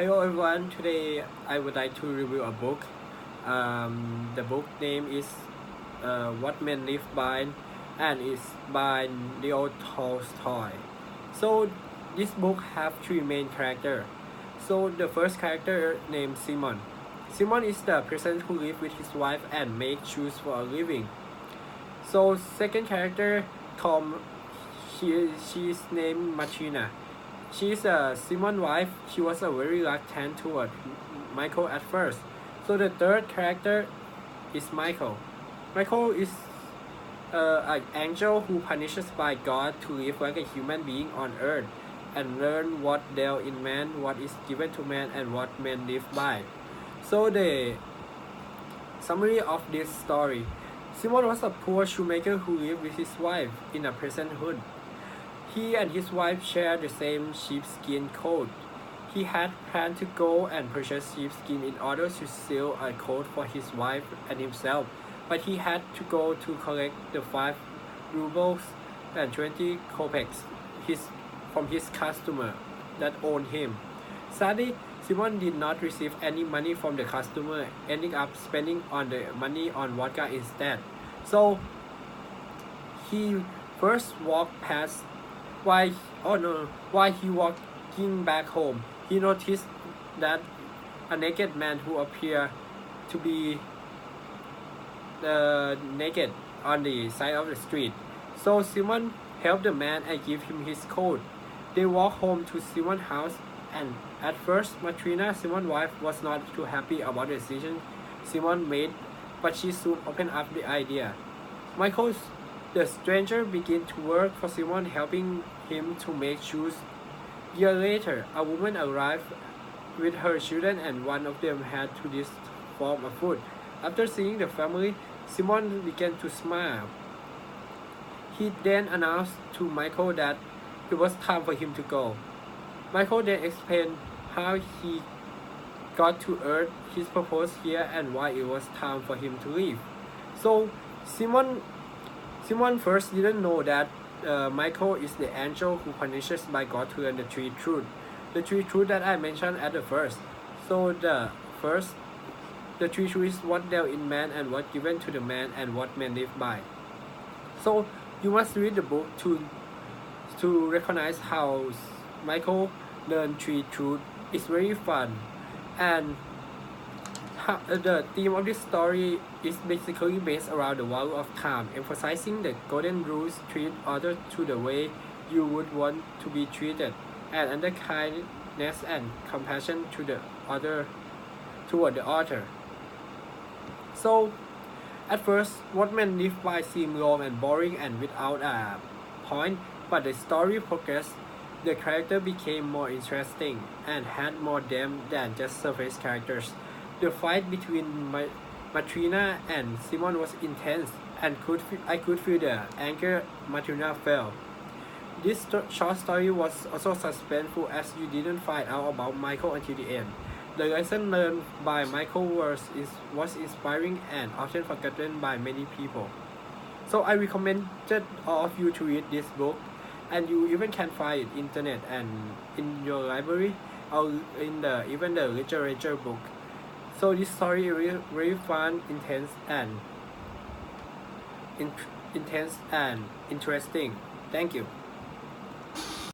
Hello everyone, today I would like to review a book. The book name is What Men Live By and it's by Leo Tolstoy. So this book have three main characters. So the first character named Simon. Simon is the person who lives with his wife and make shoes for a living. So second character Tom, she is named Martina. She is Simon's wife. She was a very reluctant toward Michael at first. So the third character is Michael. Michael is an angel who punishes by God to live like a human being on earth and learn what there in man, what is given to man, and what men live by. So the summary of this story: Simon was a poor shoemaker who lived with his wife in a peasanthood. He and his wife shared the same sheepskin coat. He had planned to go and purchase sheepskin in order to sew a coat for his wife and himself, but he had to go to collect the 5 rubles and 20 kopecks from his customer that owned him. Sadly, Simon did not receive any money from the customer, ending up spending on the money on vodka instead. So he first walked past while he walking back home, he noticed that a naked man who appeared to be naked on the side of the street. So Simon helped the man and gave him his coat. They walked home to Simon's house, and at first Martina, Simon's wife, was not too happy about the decision Simon made, but she soon opened up the idea. Michael, the stranger, began to work for Simon, helping him to make shoes. Years later, a woman arrived with her children, and one of them had to this form of food. After seeing the family, Simon began to smile. He then announced to Michael that it was time for him to go. Michael then explained how he got to Earth, his purpose here, and why it was time for him to leave. So Simon first didn't know that Michael is the angel who punishes by God to learn the three truths. The three truths that I mentioned at the first. So the three truths is what there in man and what given to the man and what men live by. So you must read the book to recognize how Michael learned three truths. It's very fun, and the theme of this story is basically based around the value of time, emphasizing the golden rules: treat others to the way you would want to be treated, and under kindness and compassion to the other toward the author. So, at first, what men live by seemed long and boring and without a point, but the story progressed. The character became more interesting and had more depth than just surface characters. The fight between Martina and Simon was intense, and I could feel the anger Martina felt. This short story was also suspenseful, as you didn't find out about Michael until the end. The lesson learned by Michael was inspiring and often forgotten by many people. So I recommended all of you to read this book, and you even can find it internet and in your library or in even the literature book. So this story is very fun, intense and interesting. Thank you.